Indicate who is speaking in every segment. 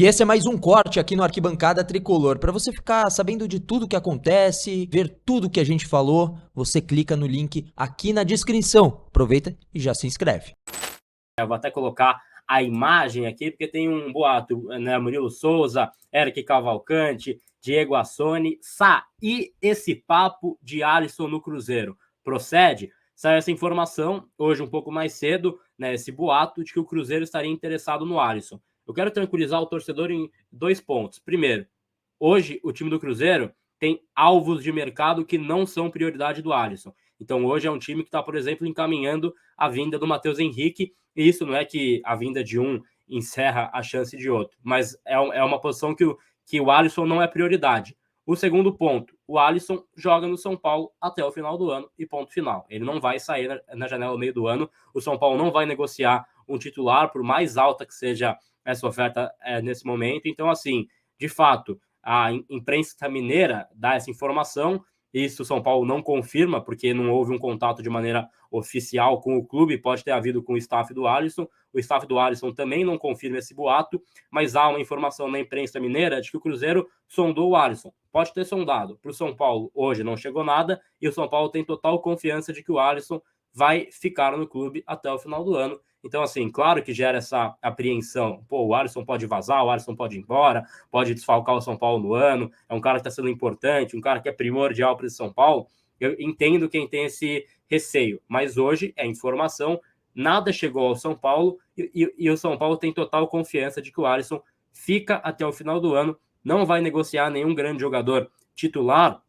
Speaker 1: E esse é mais um corte aqui no Arquibancada Tricolor. Para você ficar sabendo de tudo que acontece, ver tudo que a gente falou, você clica no link aqui na descrição. Aproveita e já se inscreve.
Speaker 2: Eu vou até colocar a imagem aqui, porque tem um boato, né? Murilo Souza, Eric Cavalcante, Diego Assoni. E esse papo de Alisson no Cruzeiro procede? Saiu essa informação hoje um pouco mais cedo, né? Esse boato de que o Cruzeiro estaria interessado no Alisson. Eu quero tranquilizar o torcedor em 2 pontos. Primeiro, hoje o time do Cruzeiro tem alvos de mercado que não são prioridade do Alisson. Então hoje é um time que está, por exemplo, encaminhando a vinda do Matheus Henrique, e isso não é que a vinda de um encerra a chance de outro, mas é uma posição que o Alisson não é prioridade. O segundo ponto, o Alisson joga no São Paulo até o final do ano e ponto final. Ele não vai sair na janela no meio do ano, o São Paulo não vai negociar um titular, por mais alta que seja essa oferta nesse momento. Então, assim, de fato, a imprensa mineira dá essa informação, isso o São Paulo não confirma, porque não houve um contato de maneira oficial com o clube, pode ter havido com o staff do Alisson, o staff do Alisson também não confirma esse boato, mas há uma informação na imprensa mineira de que o Cruzeiro sondou o Alisson. Pode ter sondado, para o São Paulo hoje não chegou nada, e o São Paulo tem total confiança de que o Alisson vai ficar no clube até o final do ano. Então, assim, claro que gera essa apreensão. Pô, o Alisson pode vazar, o Alisson pode ir embora, pode desfalcar o São Paulo no ano, é um cara que está sendo importante, um cara que é primordial para o São Paulo. Eu entendo quem tem esse receio, mas hoje é informação, nada chegou ao São Paulo e o São Paulo tem total confiança de que o Alisson fica até o final do ano, não vai negociar nenhum grande jogador titular.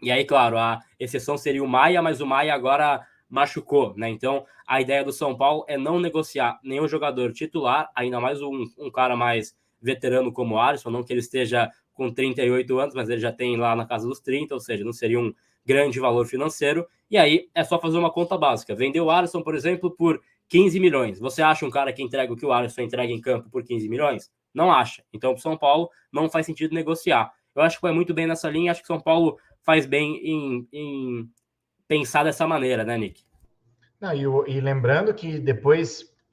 Speaker 2: E aí, claro, a exceção seria o Maia, mas o Maia agora machucou, né? Então, a ideia do São Paulo é não negociar nenhum jogador titular, ainda mais um cara mais veterano como o Alisson, não que ele esteja com 38 anos, mas ele já tem lá na casa dos 30, ou seja, não seria um grande valor financeiro. E aí, é só fazer uma conta básica. Vender o Alisson, por exemplo, por 15 milhões. Você acha um cara que entrega o que o Alisson entrega em campo por 15 milhões? Não acha. Então, para o São Paulo, não faz sentido negociar. Eu acho que foi muito bem nessa linha, acho que o São Paulo faz bem em pensar dessa maneira, né, Nick?
Speaker 3: Não, e lembrando que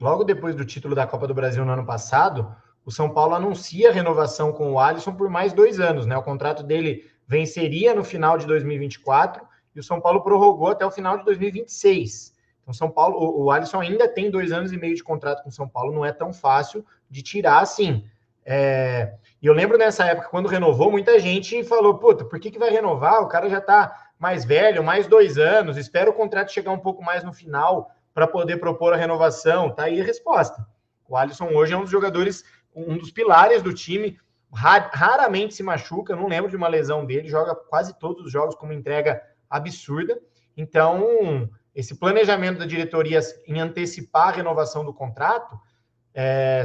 Speaker 3: logo depois do título da Copa do Brasil no ano passado, o São Paulo anuncia a renovação com o Alisson por mais 2 anos, né? O contrato dele venceria no final de 2024 e o São Paulo prorrogou até o final de 2026. Então, São Paulo, o Alisson ainda tem 2 anos e meio de contrato com o São Paulo, não é tão fácil de tirar assim. E eu lembro nessa época, quando renovou, muita gente falou, puta, por que vai renovar? O cara já tá mais velho, mais 2 anos, espera o contrato chegar um pouco mais no final para poder propor a renovação. Tá aí a resposta. O Alisson hoje é um dos jogadores, um dos pilares do time, raramente se machuca, não lembro de uma lesão dele, joga quase todos os jogos com uma entrega absurda. Então, esse planejamento da diretoria em antecipar a renovação do contrato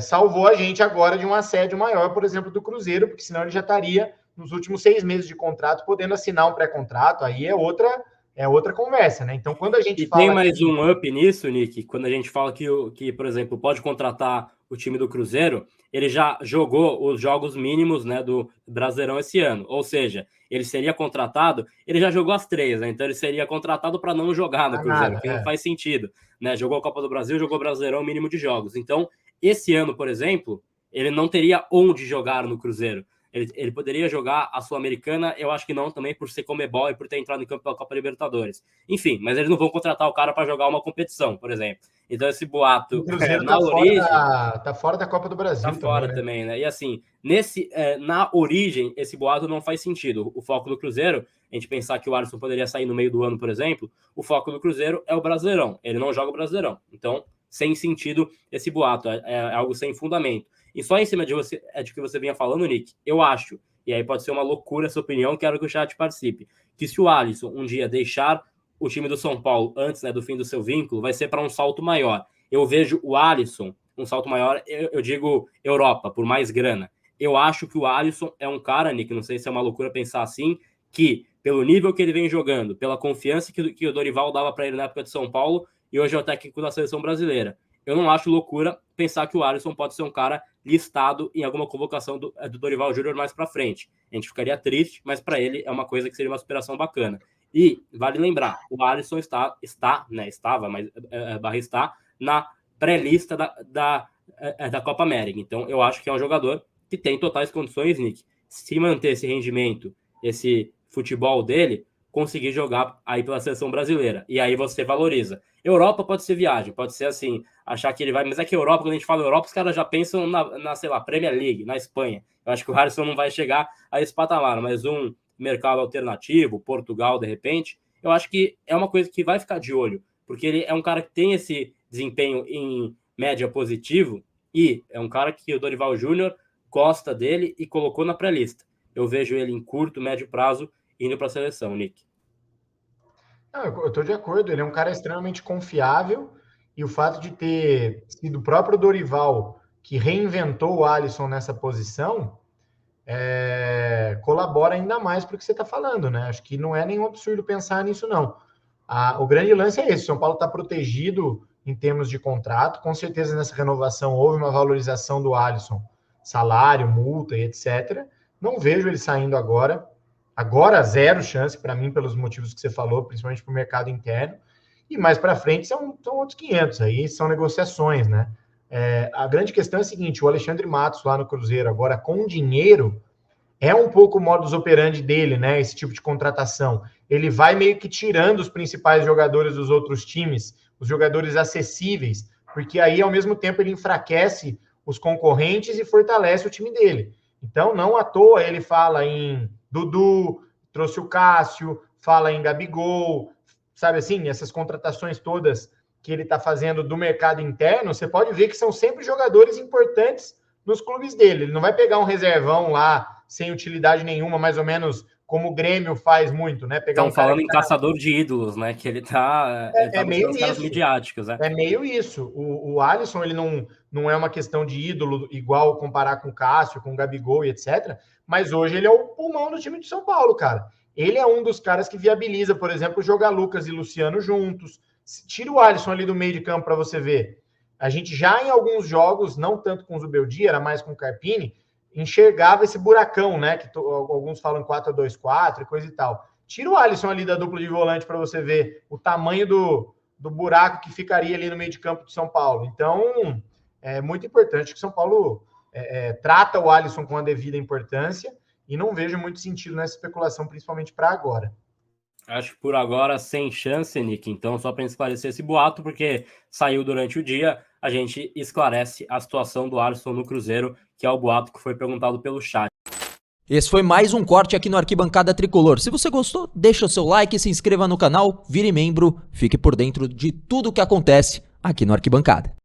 Speaker 3: salvou a gente agora de um assédio maior, por exemplo, do Cruzeiro, porque senão ele já estaria nos últimos 6 meses de contrato, podendo assinar um pré-contrato, aí é outra conversa, né? Então, quando a gente
Speaker 2: e
Speaker 3: fala...
Speaker 2: tem mais um up nisso, Nick, quando a gente fala que, por exemplo, pode contratar o time do Cruzeiro, ele já jogou os jogos mínimos, né, do Brasileirão esse ano, ou seja, ele seria contratado, ele já jogou as 3, né? Então ele seria contratado para não jogar no Cruzeiro, que não faz sentido, né? Jogou a Copa do Brasil, jogou o Brasileirão mínimo de jogos. Então, esse ano, por exemplo, ele não teria onde jogar no Cruzeiro. Ele poderia jogar a Sul-Americana, eu acho que não, também por ser Comebol e por ter entrado em campo pela Copa Libertadores. Enfim, mas eles não vão contratar o cara para jogar uma competição, por exemplo. Então esse boato...
Speaker 3: O Cruzeiro
Speaker 2: na origem...
Speaker 3: tá fora da Copa do Brasil
Speaker 2: tá fora também, né? E assim, na origem, esse boato não faz sentido. O foco do Cruzeiro, a gente pensar que o Alisson poderia sair no meio do ano, por exemplo, o foco do Cruzeiro é o Brasileirão. Ele não joga o Brasileirão. Então, sem sentido esse boato, é algo sem fundamento. E só em cima de que você vinha falando, Nick, eu acho, e aí pode ser uma loucura essa opinião, quero que o chat participe, que se o Alisson um dia deixar o time do São Paulo antes, né, do fim do seu vínculo, vai ser para um salto maior. Eu vejo o Alisson, um salto maior, eu digo Europa, por mais grana. Eu acho que o Alisson é um cara, Nick, não sei se é uma loucura pensar assim, que pelo nível que ele vem jogando, pela confiança que o Dorival dava para ele na época de São Paulo, e hoje é o técnico da seleção brasileira. Eu não acho loucura pensar que o Alisson pode ser um cara listado em alguma convocação do Dorival Júnior mais para frente. A gente ficaria triste, mas para ele é uma coisa que seria uma aspiração bacana. E vale lembrar, o Alisson estava, mas barra está na pré-lista da Copa América. Então eu acho que é um jogador que tem totais condições, Nick, se manter esse rendimento, esse futebol dele, conseguir jogar aí pela seleção brasileira. E aí você valoriza. Europa pode ser viagem, pode ser assim, achar que ele vai... Mas é que Europa, quando a gente fala Europa, os caras já pensam sei lá, Premier League, na Espanha. Eu acho que o Alisson não vai chegar a esse patamar, mas um mercado alternativo, Portugal, de repente, eu acho que é uma coisa que vai ficar de olho, porque ele é um cara que tem esse desempenho em média positivo e é um cara que o Dorival Júnior gosta dele e colocou na pré-lista. Eu vejo ele em curto, médio prazo indo para a seleção, Nick.
Speaker 3: Não, eu estou de acordo, ele é um cara extremamente confiável e o fato de ter sido o próprio Dorival que reinventou o Alisson nessa posição colabora ainda mais para o que você está falando, né? Acho que não é nenhum absurdo pensar nisso, não. O grande lance é esse, o São Paulo está protegido em termos de contrato, com certeza nessa renovação houve uma valorização do Alisson, salário, multa e etc. Não vejo ele saindo agora, zero chance para mim, pelos motivos que você falou, principalmente para o mercado interno, e mais para frente são outros 500, aí são negociações, né? A grande questão é a seguinte, o Alexandre Matos lá no Cruzeiro, agora com dinheiro, é um pouco o modus operandi dele, né? Esse tipo de contratação. Ele vai meio que tirando os principais jogadores dos outros times, os jogadores acessíveis, porque aí, ao mesmo tempo, ele enfraquece os concorrentes e fortalece o time dele. Então, não à toa ele fala em Dudu, trouxe o Cássio, fala em Gabigol, sabe assim, essas contratações todas que ele está fazendo do mercado interno, você pode ver que são sempre jogadores importantes nos clubes dele. Ele não vai pegar um reservão lá sem utilidade nenhuma, mais ou menos como o Grêmio faz muito, né?
Speaker 2: Estão falando em caçador de ídolos, né? Que ele tá
Speaker 3: meio isso.
Speaker 2: Caras midiáticos, né?
Speaker 3: É meio isso. O Alisson, ele não é uma questão de ídolo igual comparar com o Cássio, com o Gabigol e etc. Mas hoje ele é o pulmão do time de São Paulo, cara. Ele é um dos caras que viabiliza, por exemplo, jogar Lucas e Luciano juntos. Tira o Alisson ali do meio de campo para você ver. A gente já em alguns jogos, não tanto com o Zubeldia, era mais com o Carpini, enxergava esse buracão, né? Que alguns falam 4-2-4 e coisa e tal. Tira o Alisson ali da dupla de volante para você ver o tamanho do buraco que ficaria ali no meio de campo de São Paulo. Então, é muito importante que São Paulo trata o Alisson com a devida importância e não vejo muito sentido nessa especulação, principalmente para agora.
Speaker 2: Acho que por agora sem chance, Nick. Então, só para esclarecer esse boato, porque saiu durante o dia, a gente esclarece a situação do Alisson no Cruzeiro, que é o boato que foi perguntado pelo chat.
Speaker 1: Esse foi mais um corte aqui no Arquibancada Tricolor. Se você gostou, deixa o seu like, se inscreva no canal, vire membro, fique por dentro de tudo o que acontece aqui no Arquibancada.